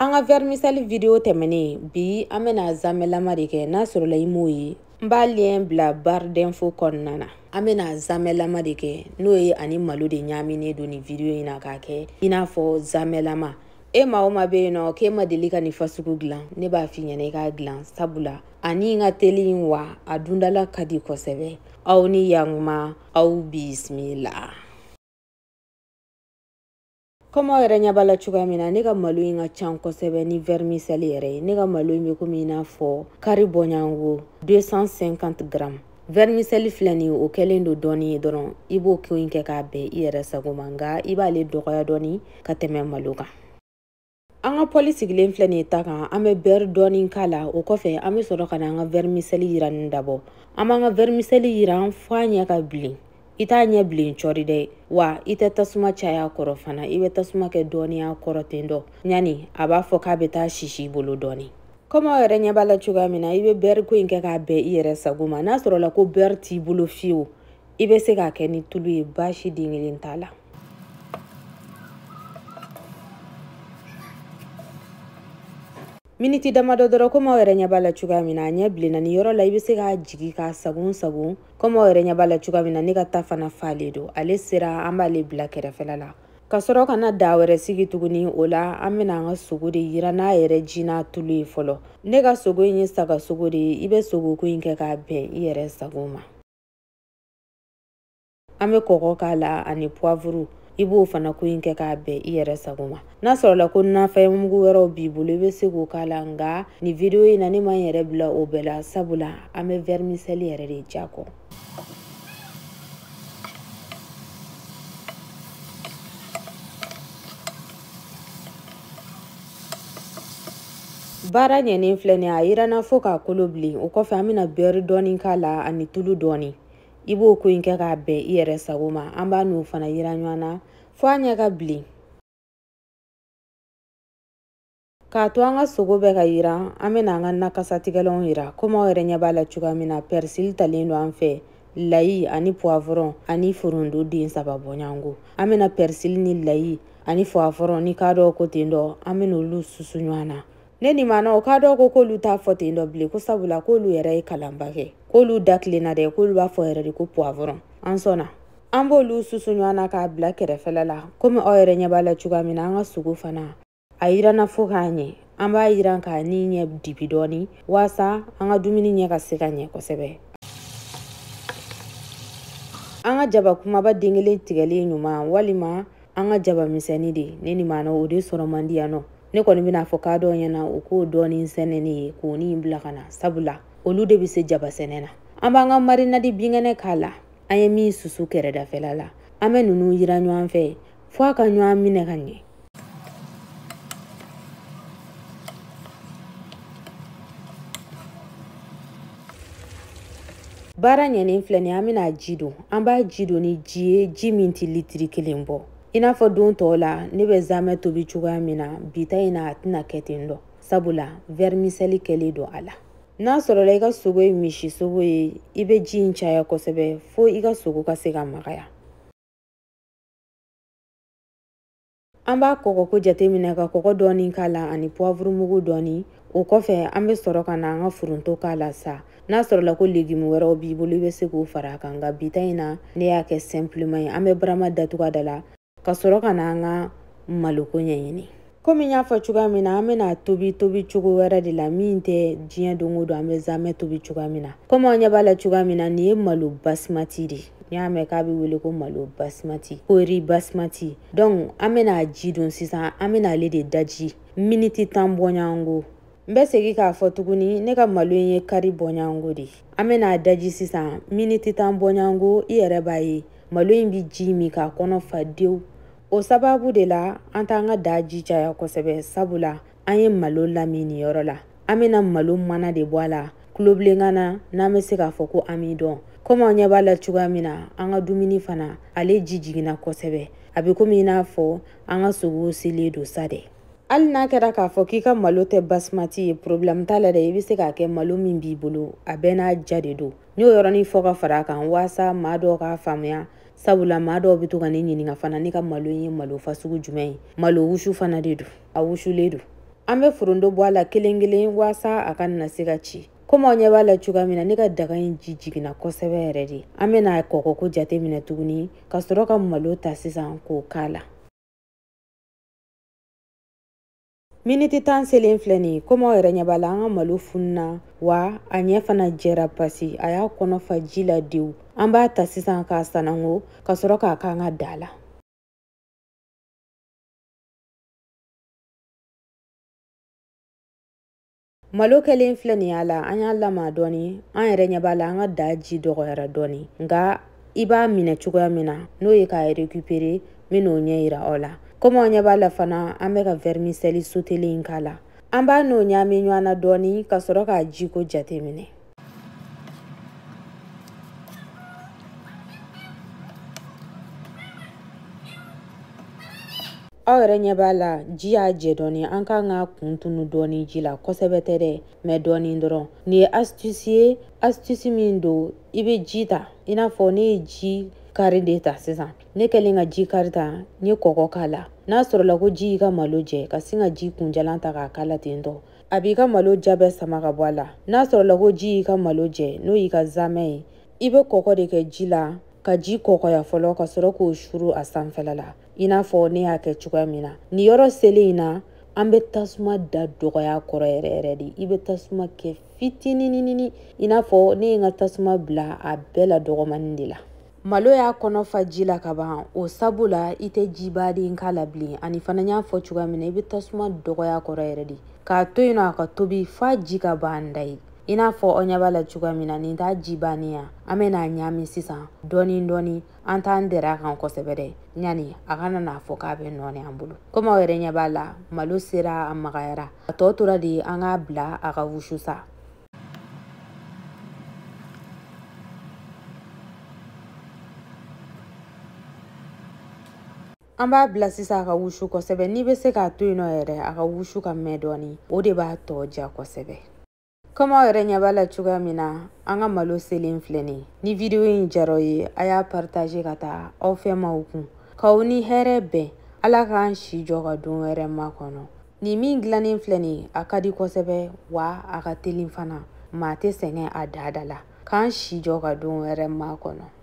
An ka vermicelle video tɛmɛnen bi an bɛna zamelama de kɛ n'a sɔrɔla i m'o ye n b'a lien bila barre d'info kɔnɔna na. An bɛna zamelama de kɛ n'o ye ani malo de ɲaaminen don ni video in na k'a kɛ i n'a fɔ zamelama. E maa o maa bɛ yen nɔ k'e ma deli ka nin fasugu dilan ne b'a f'i ɲɛna i k'a dilan sabula ani ka teli wa a dundala ka di kosɛbɛ. Aw ni yankuma aw bisimila. Comme aw yɛrɛ ɲɛ b'a la cogoya min na ne ka malo in ka can kosɛbɛ ni vermicelle yɛrɛ ye. Ne ka malo in bɛ komi i n'a fɔ kari bɔɲango 250 grammes. Vermicelle filɛ nin o kɛlen don dɔɔni ye dɔrɔn i b'o ko in kɛ k'a bɛn i yɛrɛ sago ma nka i b'ale dɔgɔya dɔɔni ka tɛmɛ malo kan. An ka pɔli sigilen filɛ nin ta kan an bɛ beurre dɔɔni k'a la o kɔfɛ an bɛ sɔrɔ ka na an ka vermicelle yiranin dabɔ. An b'an ka vermicelle yiran f'a ɲɛ ka bilen. I t'a ɲɛ bilen cɔri dɛ wa i tɛ tasuma caya kɔrɔ fana i bɛ tasuma kɛ dɔɔni a kɔrɔ ten dɔ ɲani a b'a fɔ k'a bɛ taa sisi i bolo dɔɔni. Comme aw yɛrɛ ɲɛ b'a la cogoya min na i bɛ beurre ko in kɛ k'a bɛn i yɛrɛ sago ma n'a sɔrɔla ko beurre t'i bolo fiyewu i bɛ se k'a kɛ ni tulu ye baasi den kelen t'a la. Miniti damadɔ dɔrɔn comme aw yɛrɛ ɲɛ b'a la cogoya min na a ɲɛ bilenna ni yɔrɔ la i bɛ se k'a jigi k'a sagun sagun comme aw yɛrɛ ɲɛ b'a la cogoya min na ne ka ta fana falen don ale sera an b'ale bila kɛrɛfɛla la ka sɔrɔ ka na da wɛrɛ sigi tuguni o la an bɛna an ka sogo de yira n'a yɛrɛ ji n'a tulu ye fɔlɔ. Ne ka sogo in ye saga sogo de ye i bɛ sogo ko in kɛ k'a bɛn i yɛrɛ sago ma. An bɛ kɔgɔ k'a la ani poivre i b'o fana ko in kɛ k'a bɛn i yɛrɛ sago ma. N'a sɔrɔla ko nafɛn mugu wɛrɛw b'i bolo i bɛ se k'o k'a la nka ni video in na ne ma n yɛrɛ bila o bɛɛ la sabula an bɛ vermicelle yɛrɛ de jakɔ. Baara ɲɛnen filɛ nin a yiranna fo k'a kolo bilen o kɔfɛ an bɛna beurre dɔɔni k'a la ani tulu dɔɔni i b'o ko in kɛ k'a bɛn i yɛrɛ sago ma an b'a n'o fana yira ɲɔgɔn na fo a ɲɛ ka bilen. K'a to an ka sogo bɛɛ ka yiran an bɛna an ka nakasatigɛlanw yira comme aw yɛrɛ ɲɛ b'a la cogoya min na persil talen don an fɛ layi ani poivron ani foronto den 3 bɔɲango. An bɛna persil ni layi ani poivron ni k'a dɔw ko ten dɔ an bɛna olu susu ɲɔgɔn na. Ne ni maanaw k'a dɔw ko k'olu t'a fɔ ten dɔ bilen ko sabula k'olu yɛrɛ ye kalanba kɛ k'olu da tilenna dɛ k'olu b'a fɔ yɛrɛ de ko poivron. An sɔnna. An b'olu susu ɲɔgɔn na k'a bila kɛrɛfɛla la comme aw yɛrɛ ɲɛ b'a la cogoya min na an ka sogo fana a yiranna fo k'a ɲɛ an b'a yiran k'a ni ɲɛ dibi dɔɔni waasa an ka dumuni ɲɛ ka se ka ɲɛ kosɛbɛ. An ka jaba kumaba den kelen tigɛlen ɲuman walima an ka jaba misɛnnin de ne ni maanaw o de sɔrɔ man di yan nɔ. Ne kɔni bɛna fɔ k'a dɔw ɲɛna u k'o dɔɔni sɛnɛ ne ye k'o ni bila ka na sabula olu de bɛ se jaba sɛnɛ na. An b'an ka marinade binkɛnɛ k'a la an ye min susu kɛrɛdafɛla la an bɛ ninnu yira ɲɔgɔn fɛ fo a ka ɲɔgɔn minɛ ka ɲɛ. Baara ɲɛnen filɛ nin an bɛna ji don an b'a ji don ni ji ye ji min tɛ litiri 1 bɔ. I n'a fɔ don tɔw la ne bɛ zamɛ tobi cogoya min na bi ta in na a tɛna kɛ ten dɔ sabula vermicelle kɛlen don a la. N'a sɔrɔla i ka sogo ye misi sogo ye i bɛ ji in caya kosɛbɛ fo i ka sogo ka se ka magaya. An b'a kɔgɔ ko jateminɛ ka kɔgɔ dɔɔni k'a la ani poivre mugu dɔɔni o kɔfɛ an bɛ sɔrɔ ka na an ka foronto k'a la sa. N'a sɔrɔla ko légume wɛrɛw b'i bolo i bɛ se k'o fara a kan nka bi ta in na ne y'a kɛ simplement ye an bɛ barama datugu da la ka sɔrɔ ka na an ka maloko ɲɛɲini. Komi n y'a fɔ cogoya min na an bɛna tobi cogo wɛrɛ de la min tɛ diɲɛ don o don an bɛ zamɛ tobi cogoya min na. Comme aw ɲɛ b'a la cogoya min na nin ye malo basmati de n y'a mɛn k'a bɛ wele ko malo basmati ko riz basmati donc an bɛna ji don sisan an bɛna ale de daji miniti 10 bɔɲango. N bɛ segin k'a fɔ tuguni ne ka malo in ye kari bɔɲango de an bɛna daji sisan miniti 10 bɔɲango i yɛrɛ b'a ye malo in bɛ ji min k'a kɔnɔ fa dewu. O sababu de la an t'an ka da ji caya kosɛbɛ sabula an ye malo lamini nin yɔrɔ la an bɛna malo mana de bɔ a la kulobilenkan na n'an bɛ se k'a fɔ ko an b'i dɔn. Comme aw ɲɛ b'a la cogoya min na an ka dumuni fana ale ji jiginna kosɛbɛ a bɛ komi i n'a fɔ an ka sogo selen don sa dɛ. Hali n'a kɛra k'a fɔ k'i ka malo tɛ basmati ye problème t'a la dɛ i bɛ se k'a kɛ malo min b'i bolo a bɛɛ n'a ja de don. N y'o yɔrɔnin fɔ ka fara a kan waasa maa dɔw k'a faamuya sabula maa dɔw bɛ to ka ne ɲininka fana ne ka malo in ye malo fasugu jumɛn ye. Malo wusu fana de don a wusulen don. An bɛ furundo bɔ a la kelen kelen waasa a ka na se ka ci. Komi aw ɲɛ b'a la cogoya min na ne ka daga in ji jiginna kosɛbɛ yɛrɛ de. An bɛ na kɔgɔko jate minɛ tuguni ka sɔrɔ ka malo ta sisan k'o k'a la. Miniti 10 selen filɛ nin ye komi aw yɛrɛ ɲɛ b'a la an ka malo fununa wa a ɲɛ fana jɛra pasi a y'a kɔnɔ fa ji la dewu. An b'a ta sisan k'a sanango ka sɔrɔ k'a k'an ka da la. Malo kɛlen filɛ nin y'a la an y'a lama dɔɔni an yɛrɛ ɲɛ b'a la an ka da ji dɔgɔyara dɔɔni nka I b'a minɛ cogoya min na n'o ye k'a récupérer min n'o ɲɛ yira aw la. Komi aw ɲɛ b'a la fana an bɛ ka vermicelle sautée in k'a la. An b'a n'o ɲami ɲɔgɔn na dɔɔni ka sɔrɔ k'a jiko jate minɛ. Aw yɛrɛ ɲɛ b'a la ji y'a jɛ dɔɔni an kan ka kun tunu dɔɔni ji la kosɛbɛ tɛ dɛ mais dɔɔni dɔrɔn. Nin ye astuce ye astuce min don I bɛ ji ta I n'a fɔ ne ye ji kari de ta sisan ne kɛlen ka ji kari ta n ye kɔgɔ k'a la n'a sɔrɔla ko ji y'i ka malo jɛ ka sin ka ji kunjalan ta k'a k'a la tentɔ a b'i ka malo ja bɛɛ sama ka bɔ a la n'a sɔrɔla ko ji y'i ka malo jɛ n'o y'i ka zamɛ ye I bɛ kɔgɔ de kɛ ji la ka ji kɔgɔya fɔlɔ ka sɔrɔ k'o suru a sanfɛla la I n'a fɔ ne y'a kɛ cogoya min na nin yɔrɔ selen in na an bɛ tasuma da dɔgɔya kɔrɔ yɛrɛ yɛrɛ de I bɛ tasuma kɛ fitininini I n'a fɔ ne ye n ka tasuma bila a bɛɛ la dɔgɔmanin de la. Malo y'a kɔnɔ fa ji la ka ban o sabu la I tɛ jibaden k'a la bilen ani fana n y'a fɔ cogoya min na I bɛ tasuma dɔgɔya kɔrɔ yɛrɛ de k'a to yen nɔ a ka tobi f'a ji ka ban da ye I n'a fɔ aw ɲɛ b'a la cogoya min na nin t'a ji bannen ya an bɛ n'a ɲami sisan dɔɔni dɔɔni an t'an dɛrɛ a kan kosɛbɛ dɛ ɲani a kana n'a fɔ k'a bɛ nɔɔni an bolo komi aw yɛrɛ ɲɛ b'a la malo sera a magayara a tɔ tora de an k'a bila a ka wusu sa. An b'a bila sisan a ka wusu kosɛbɛ n'i bɛ se k'a to yen nɔ yɛrɛ a ka wusu ka mɛn dɔɔni o de b'a tɔ ja kosɛbɛ. Komi aw yɛrɛ ɲɛ b'a la cogoya min na an ka malo selen filɛ nin ye ni video in diyara aw ye a y'a partager ka taa aw fɛnmaw kun k'aw ni hɛrɛ bɛn Ala k'an si jɔ ka don wɛrɛ makɔnɔ. Nin min dilannen filɛ nin ye a ka di kosɛbɛ wa a ka teli fana maa tɛ sɛgɛn a dada la k'an si jɔ ka don wɛrɛ makɔnɔ.